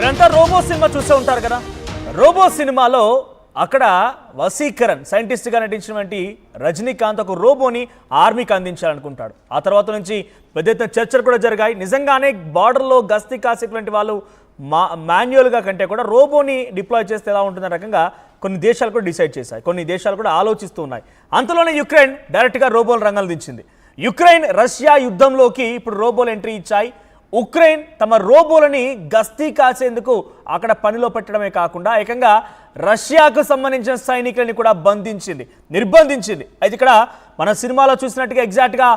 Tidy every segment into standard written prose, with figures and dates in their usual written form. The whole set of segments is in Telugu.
మీరంతా రోబో సినిమా చూసే ఉంటారు కదా. రోబో సినిమాలో అక్కడ వసీకరణ్ సైంటిస్ట్గా నటించినటువంటి రజనీకాంత్ ఒక రోబోని ఆర్మీకి అందించాలనుకుంటాడు. ఆ తర్వాత నుంచి పెద్ద ఎత్తున చర్చలు కూడా జరిగాయి. నిజంగానే బార్డర్లో గస్తీ కాసేటువంటి వాళ్ళు మాన్యువల్గా కంటే కూడా రోబోని డిప్లాయ్ చేస్తే ఎలా ఉంటుందనే రకంగా కొన్ని దేశాలు కూడా డిసైడ్ చేశాయి, కొన్ని దేశాలు కూడా ఆలోచిస్తూ ఉన్నాయి. అంతలోనే యుక్రెయిన్ డైరెక్ట్గా రోబోల రంగంలో దించింది. యుక్రెయిన్ రష్యా యుద్ధంలోకి ఇప్పుడు రోబోలు ఎంట్రీ ఇచ్చాయి. ఉక్రెయిన్ తమ రోబోలని గస్తీ కాసేందుకు అక్కడ పనిలో పెట్టడమే కాకుండా ఏకంగా రష్యాకు సంబంధించిన సైనికులని కూడా నిర్బంధించింది. అయితే ఇక్కడ మన సినిమాలో చూసినట్టుగా ఎగ్జాక్ట్గా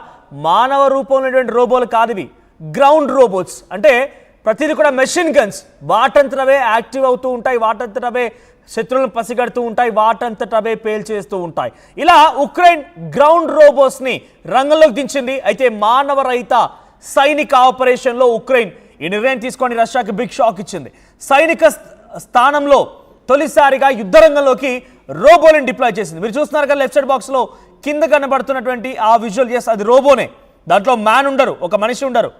మానవ రూపంలో ఉన్నటువంటి రోబోలు కాదు ఇవి, గ్రౌండ్ రోబోట్స్. అంటే ప్రతిదీ కూడా మెషిన్ గన్స్, వాటంతటవే యాక్టివ్ అవుతూ ఉంటాయి, వాటంతటవే శత్రువులను పసిగడుతూ ఉంటాయి, వాటంతటవే పేల్చేస్తూ ఉంటాయి. ఇలా ఉక్రెయిన్ గ్రౌండ్ రోబోట్స్ని రంగంలోకి దించింది. అయితే మానవ రహిత సైనిక ఆపరేషన్లో ఉక్రెయిన్ ఈ నిర్ణయం తీసుకొని రష్యాకి బిగ్ షాక్ ఇచ్చింది. సైనిక స్థానంలో తొలిసారిగా యుద్ధ రంగంలోకి రోబోలను డిప్లాయ్ చేసింది. మీరు చూస్తున్నారు కదా లెఫ్ట్ సైడ్ బాక్స్లో కింద కనబడుతున్నటువంటి ఆ విజువల్, ఎస్ అది రోబోనే. దాంట్లో మ్యాన్ ఉండరు, ఒక మనిషి ఉండరు.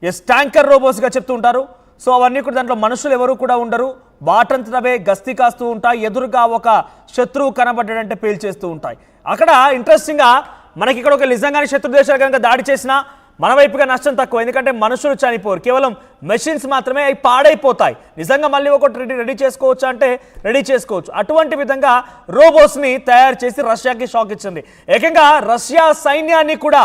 ఎస్ ట్యాంకర్ రోబోస్గా చెప్తూ ఉంటారు. సో అవన్నీ కూడా దాంట్లో మనుషులు ఎవరు కూడా ఉండరు, వాటంతటవే గస్తీ కాస్తూ ఉంటాయి. ఎదురుగా ఒక శత్రువు కనబడ్డాడంటే పేల్చేస్తూ ఉంటాయి. అక్కడ ఇంట్రెస్టింగ్గా మనకి ఇక్కడ ఒక నిజంగానే శత్రు దేశాలు కనుక దాడి చేసినా మన వైపుగా నష్టం తక్కువ, ఎందుకంటే మనుషులు చనిపోరు, కేవలం మెషిన్స్ మాత్రమే అవి పాడైపోతాయి. నిజంగా మళ్ళీ ఒకటి రెడీ చేసుకోవచ్చు అంటే రెడీ చేసుకోవచ్చు. అటువంటి విధంగా రోబోట్స్ని తయారు చేసి రష్యాకి షాక్ ఇచ్చింది. ఏకంగా రష్యా సైన్యాన్ని కూడా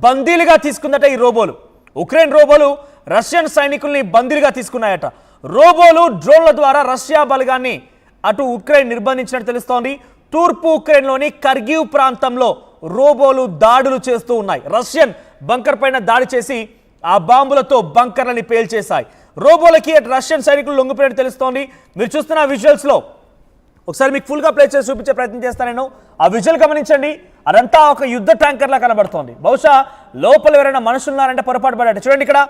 బందీలుగా తీసుకుందట ఈ రోబోలు. ఉక్రెయిన్ రోబోలు రష్యన్ సైనికుల్ని బందీలుగా తీసుకున్నాయట. రోబోలు డ్రోన్ల ద్వారా రష్యా బలగాన్ని అటు ఉక్రెయిన్ నిర్బంధించినట్టు తెలుస్తోంది. తూర్పు ఉక్రెయిన్లోని కర్గివ్ ప్రాంతంలో రోబోలు దాడులు చేస్తూ ఉన్నాయి. రష్యన్ బంకర్ పైన దాడి చేసి ఆ బాంబులతో బంకర్లని పేల్చేశాయి. రోబోలకి రష్యన్ సైనికులు లొంగిపోయినట్టు తెలుస్తోంది. మీరు చూస్తున్న విజువల్స్లో ఒకసారి మీకు ఫుల్గా ప్లే చేసి చూపించే ప్రయత్నం చేస్తాను నేను. ఆ విజువల్ గమనించండి. అదంతా ఒక యుద్ధ ట్యాంకర్లా కనబడుతోంది. బహుశా లోపల ఎవరైనా మనుషులు ఉన్నారంటే పొరపాటు పడ్డాడు. చూడండి ఇక్కడ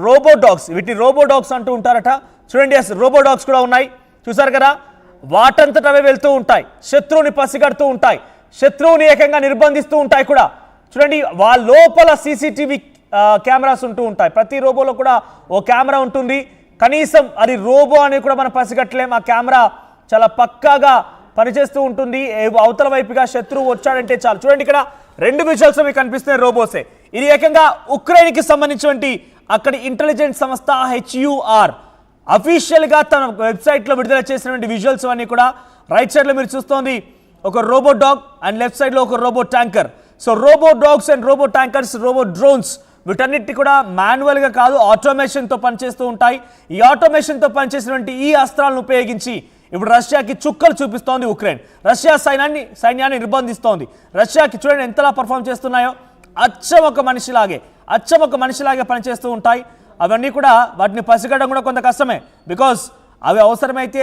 రోబో డాగ్స్, వీటిని రోబో డాగ్స్ అంటూ ఉంటారట. చూడండి, ఎస్ రోబో డాగ్స్ కూడా ఉన్నాయి. చూసారు కదా, వాటంతటవే వెళ్తూ ఉంటాయి, శత్రువుని పసిగడుతూ ఉంటాయి, శత్రువుని ఏకంగా నిర్బంధిస్తూ ఉంటాయి కూడా. చూడండి, వాళ్ళ లోపల సీసీటీవీ కెమెరాస్ ఉంటూ ఉంటాయి. ప్రతి రోబోలో కూడా ఓ కెమెరా ఉంటుంది. కనీసం అది రోబో అని కూడా మనం పసిగట్టలేం. ఆ కెమెరా చాలా పక్కాగా పనిచేస్తూ ఉంటుంది. అవతల వైపుగా శత్రువు వచ్చాడంటే చాలు. చూడండి, ఇక్కడ రెండు విజువల్స్ మీకు కనిపిస్తున్నాయి రోబోసే. ఇది ఏకంగా ఉక్రెయిన్కి సంబంధించినటువంటి అక్కడి ఇంటెలిజెన్స్ సంస్థ HUR అఫీషియల్గా తన వెబ్సైట్లో విడుదల చేసినటువంటి విజువల్స్ అన్నీ కూడా. రైట్ సైడ్లో మీరు చూస్తోంది ఒక రోబో డాగ్ అండ్ లెఫ్ట్ సైడ్లో ఒక robo tanker. So robo dogs and robo tankers, robo drones, వీటన్నిటి కూడా మాన్యువల్గా కాదు ఆటోమేషన్తో పనిచేస్తూ ఉంటాయి. ఈ ఆటోమేషన్తో పనిచేసినటువంటి ఈ అస్త్రాలను ఉపయోగించి ఇప్పుడు రష్యాకి చుక్కలు చూపిస్తోంది ఉక్రెయిన్. రష్యా సైన్యాన్ని నిర్బంధిస్తోంది. రష్యాకి చూడండి ఎంతలా పర్ఫామ్ చేస్తున్నాయో. అచ్చం ఒక మనిషిలాగే పనిచేస్తూ ఉంటాయి. అవన్నీ కూడా వాటిని పసిగడడం కూడా కొంత కష్టమే, బికాస్ అవి అవసరమైతే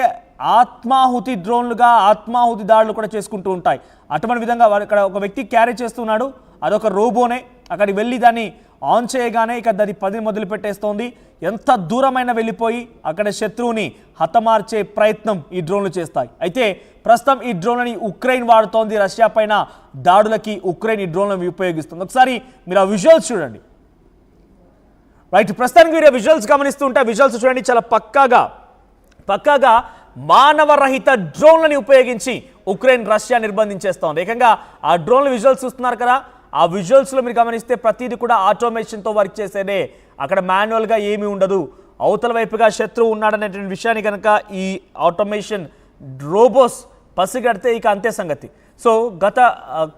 ఆత్మాహుతి డ్రోన్లుగా ఆత్మాహుతి దాడులు కూడా చేసుకుంటూ ఉంటాయి. అటువంటి విధంగా ఇక్కడ ఒక వ్యక్తి క్యారీ చేస్తున్నాడు, అదొక రోబోనే. అక్కడికి వెళ్ళి దాన్ని ఆన్ చేయగానే ఇక దాన్ని పని మొదలు పెట్టేస్తోంది. ఎంత దూరమైన వెళ్ళిపోయి అక్కడ శత్రువుని హతమార్చే ప్రయత్నం ఈ డ్రోన్లు చేస్తాయి. అయితే ప్రస్తుతం ఈ డ్రోన్లని ఉక్రెయిన్ వాడుతోంది. రష్యా పైన దాడులకి ఉక్రెయిన్ ఈ డ్రోన్లను ఉపయోగిస్తుంది. ఒకసారి మీరు ఆ విజువల్స్ చూడండి. రైట్, ప్రస్తుతానికి మీరు విజువల్స్ గమనిస్తుంటే విజువల్స్ చూడండి, చాలా పక్కాగా మానవరహిత డ్రోన్లని ఉపయోగించి ఉక్రెయిన్ రష్యా నిర్బంధించేస్తోంది. ఏకంగా ఆ డ్రోన్ల విజువల్స్ చూస్తున్నారు కదా, ఆ విజువల్స్లో మీరు గమనిస్తే ప్రతిదీ కూడా ఆటోమేషన్తో వర్క్ చేసేదే. అక్కడ మాన్యువల్గా ఏమీ ఉండదు. అవతల వైపుగా శత్రువు ఉన్నాడనేటువంటి విషయాన్ని కనుక ఈ ఆటోమేషన్ రోబోస్ పసిగడితే ఇక అంతే సంగతి. సో గత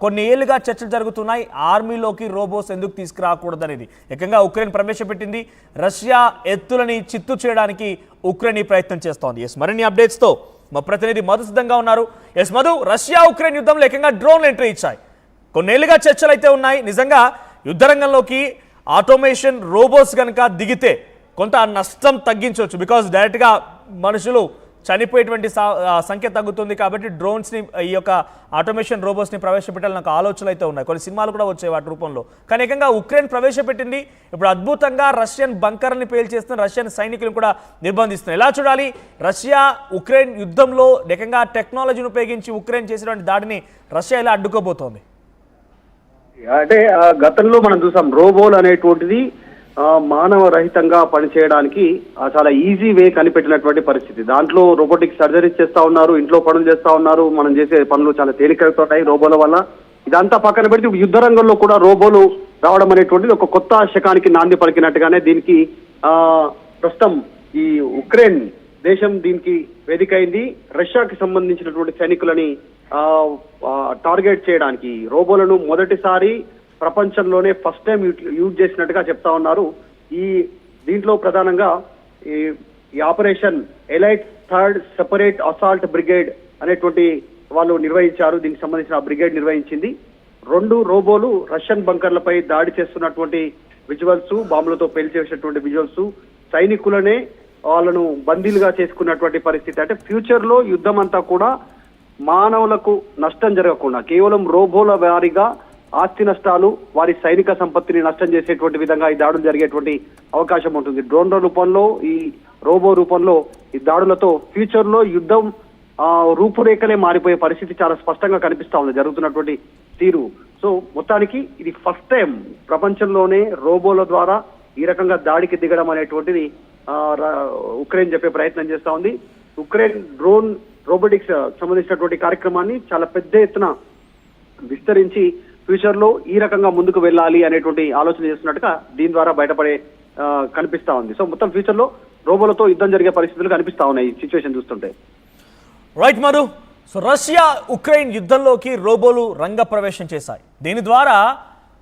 కొన్ని ఏళ్ళుగా చర్చలు జరుగుతున్నాయి, ఆర్మీలోకి రోబోస్ ఎందుకు తీసుకురాకూడదనేది. ఏకంగా ఉక్రెయిన్ ప్రవేశపెట్టింది. రష్యా ఎత్తులని చిత్తు చేయడానికి ఉక్రెయిన్ ఈ ప్రయత్నం చేస్తోంది. ఎస్, మరిన్ని అప్డేట్స్తో మా ప్రతినిధి మధు సిద్ధంగా ఉన్నారు. ఎస్ మధు, రష్యా ఉక్రెయిన్ యుద్ధంలో ఏకంగా డ్రోన్లు ఎంట్రీ ఇచ్చాయి. కొన్నేళ్ళుగా చర్చలు అయితే ఉన్నాయి. నిజంగా యుద్ధరంగంలోకి ఆటోమేషన్ రోబోస్ కనుక దిగితే కొంత నష్టం తగ్గించవచ్చు, బికాజ్ డైరెక్ట్గా మనుషులు చనిపోయేటువంటి సంఖ్య తగ్గుతుంది. కాబట్టి డ్రోన్స్ని, ఈ యొక్క ఆటోమేషన్ రోబోట్స్ని ప్రవేశపెట్టాలని నాకు ఆలోచనలు అయితే ఉన్నాయి. కొన్ని సినిమాలు కూడా వచ్చాయి వాటి రూపంలో. కానీ ఏకంగా ఉక్రెయిన్ ప్రవేశపెట్టింది. ఇప్పుడు అద్భుతంగా రష్యన్ బంకర్ని పేల్చేస్తున్న రష్యన్ సైనికులను కూడా నిర్బంధిస్తున్నారు. ఎలా చూడాలి? రష్యా ఉక్రెయిన్ యుద్ధంలో ఏకంగా టెక్నాలజీని ఉపయోగించి ఉక్రెయిన్ చేసినటువంటి దాడిని రష్యా ఎలా అడ్డుకోబోతోంది? అంటే గతంలో మనం చూసాం రోబోలు అనేటువంటిది మానవ రహితంగా పనిచేయడానికి చాలా ఈజీ వే కనిపెట్టినటువంటి పరిస్థితి. దాంట్లో రోబోటిక్ సర్జరీస్ చేస్తా ఉన్నారు, ఇంట్లో పనులు చేస్తా ఉన్నారు. మనం చేసే పనులు చాలా తేలికవుతాయి రోబోల వల్ల. ఇదంతా పక్కన పెడితే యుద్ధ రంగంలో కూడా రోబోలు రావడం అనేటువంటిది ఒక కొత్త శకానికి నాంది పలికినట్టుగానే దీనికి ప్రస్తుతం ఈ ఉక్రెయిన్ దేశం దీనికి వేదిక అయింది. రష్యాకి సంబంధించినటువంటి సైనికులని టార్గెట్ చేయడానికి రోబోలను మొదటిసారి ప్రపంచంలోనే ఫస్ట్ టైం యూజ్ చేసినట్టుగా చెప్తా ఉన్నారు. దీంట్లో ప్రధానంగా ఈ operation elite third separate assault brigade అనేటువంటి వాళ్ళు నిర్వహించారు. దీనికి సంబంధించిన బ్రిగేడ్ నిర్వహించింది. 2 రోబోలు రష్యన్ బంకర్లపై దాడి చేస్తున్నటువంటి విజువల్స్, బాంబులతో పేల్చేసినటువంటి విజువల్స్, సైనికులనే వాళ్ళను బందీలుగా చేసుకున్నటువంటి పరిస్థితి. అంటే ఫ్యూచర్ లో యుద్ధం అంతా కూడా మానవులకు నష్టం జరగకుండా కేవలం రోబోల వారీగా ఆస్తి నష్టాలు, వారి సైనిక సంపత్తిని నష్టం చేసేటువంటి విధంగా ఈ దాడులు జరిగేటువంటి అవకాశం ఉంటుంది. డ్రోన్ల రూపంలో, ఈ రోబో రూపంలో ఈ దాడులతో ఫ్యూచర్ లో యుద్ధం రూపురేఖలే మారిపోయే పరిస్థితి చాలా స్పష్టంగా కనిపిస్తా ఉంది జరుగుతున్నటువంటి తీరు. సో మొత్తానికి ఇది ఫస్ట్ టైం ప్రపంచంలోనే రోబోల ద్వారా ఈ రకంగా దాడికి దిగడం అనేటువంటిది ఉక్రెయిన్ చెప్పే ప్రయత్నం చేస్తా ఉంది. ఉక్రెయిన్ డ్రోన్ రోబోటిక్స్ సంబంధించినటువంటి కార్యక్రమాన్ని చాలా పెద్ద ఎత్తున విస్తరించి ఫ్యూచర్ లో ఈ రకంగా ముందుకు వెళ్ళాలి అనేటువంటి ఆలోచన చేస్తున్నట్టుగా దీని ద్వారా బయటపడే కనిపిస్తా ఉంది. సో మొత్తం ఫ్యూచర్ లో రోబోలతో యుద్ధం జరిగే పరిస్థితులు కనిపిస్తా ఉన్నాయి ఈ సిచ్యువేషన్ చూస్తుంటే. Right Madhu. So Russia Ukraine యుద్ధంలోకి రోబోలు రంగ ప్రవేశం చేశాయి. దీని ద్వారా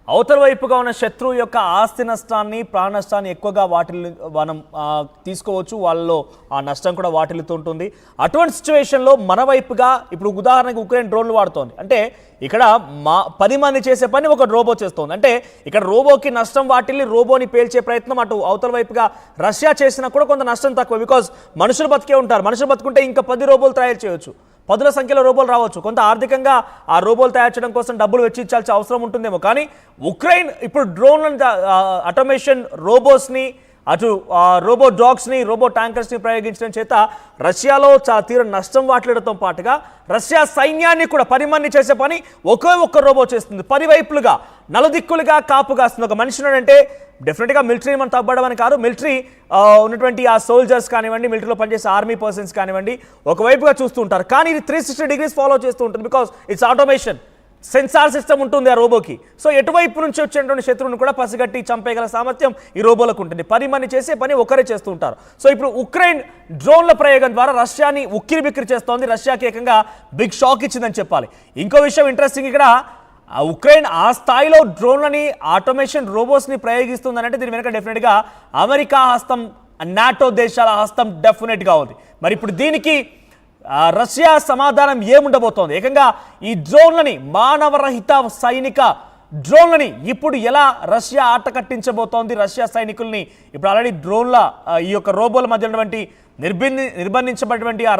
అవతల వైపుగా ఉన్న శత్రువు యొక్క ఆస్తి నష్టాన్ని, ప్రాణ నష్టాన్ని ఎక్కువగా మనం తీసుకోవచ్చు. వాళ్ళలో ఆ నష్టం కూడా వాటిల్లుతూ ఉంటుంది. అటువంటి సిచ్యువేషన్లో మన వైపుగా ఇప్పుడు ఉదాహరణకు ఉక్రెయిన్ డ్రోన్లు వాడుతోంది. అంటే ఇక్కడ 10 మంది చేసే పని ఒక రోబో చేస్తోంది. అంటే ఇక్కడ రోబోకి నష్టం వాటిల్లి రోబోని పేల్చే ప్రయత్నం అటు అవతల వైపుగా రష్యా చేసినా కూడా కొంత నష్టం తక్కువ. బికాజ్ మనుషులు బతికే ఉంటారు. మనుషులు బతుకుంటే ఇంకా 10 రోబోలు తయారు చేయొచ్చు, 10ల సంఖ్యలో రోబోలు రావచ్చు. కొంత ఆర్థికంగా ఆ రోబోలు తయారు చేయడం కోసం డబ్బులు వెచ్చించాల్సిన అవసరం ఉంటుందేమో. కానీ ఉక్రెయిన్ ఇప్పుడు డ్రోన్లను, ఆటోమేషన్ రోబోస్ని, అటు రోబో డాగ్స్ని, రోబో ట్యాంకర్స్ని ప్రయోగించడం చేత రష్యాలో తీవ్ర నష్టం వాటిల్లడంతో పాటుగా రష్యా సైన్యాన్ని కూడా 10 మంది చేసే పని ఒక్క రోబో చేస్తుంది. 10 వైపులుగా నలుదిక్కులుగా కాపుగాస్తుంది. ఒక మనిషి ఉన్నాడంటే డెఫినెట్గా మిలిటరీ మనం తగ్గడం అని కాదు, మిలిటరీ ఉన్నటువంటి ఆ సోల్జర్స్ కానివ్వండి, మిలిటరీలో పనిచేసే ఆర్మీ పర్సన్స్ కానివ్వండి ఒకవైపుగా చూస్తూ ఉంటారు. కానీ ఇది 360 డిగ్రీస్ ఫాలో చేస్తూ ఉంటుంది. Because it's automation, sensor system ఉంటుంది ఆ రోబోకి. సో ఎటువైపు నుంచి వచ్చేటువంటి శత్రువుని కూడా పసిగట్టి చంపేయగల సామర్థ్యం ఈ రోబోలకు ఉంటుంది. 10 మంది చేసే పని ఒకరే చేస్తూ ఉంటారు. సో ఇప్పుడు ఉక్రెయిన్ డ్రోన్ల ప్రయోగం ద్వారా రష్యాని ఉక్కిరి బిక్కిరి చేస్తోంది. రష్యాకి ఏకంగా బిగ్ షాక్ ఇచ్చిందని చెప్పాలి. ఇంకో విషయం ఇంట్రెస్టింగ్, ఇక్కడ ఉక్రెయిన్ ఆ స్థాయిలో డ్రోన్లని, ఆటోమేషన్ రోబోస్ని ప్రయోగిస్తుందనంటే దీని వెనక డెఫినెట్గా అమెరికా హస్తం, నాటో దేశాల హస్తం డెఫినెట్గా ఉంది. మరి ఇప్పుడు దీనికి రష్యా సమాధానం ఏముండబోతోంది? ఏకంగా ఈ డ్రోన్లని, మానవరహిత సైనిక డ్రోన్లని ఇప్పుడు ఎలా రష్యా ఆట కట్టించబోతోంది రష్యా సైనికుల్ని? ఇప్పుడు ఆల్రెడీ డ్రోన్ల ఈ యొక్క రోబోల మధ్య ఉన్నటువంటి నిర్బంధించబడినటువంటి ఆ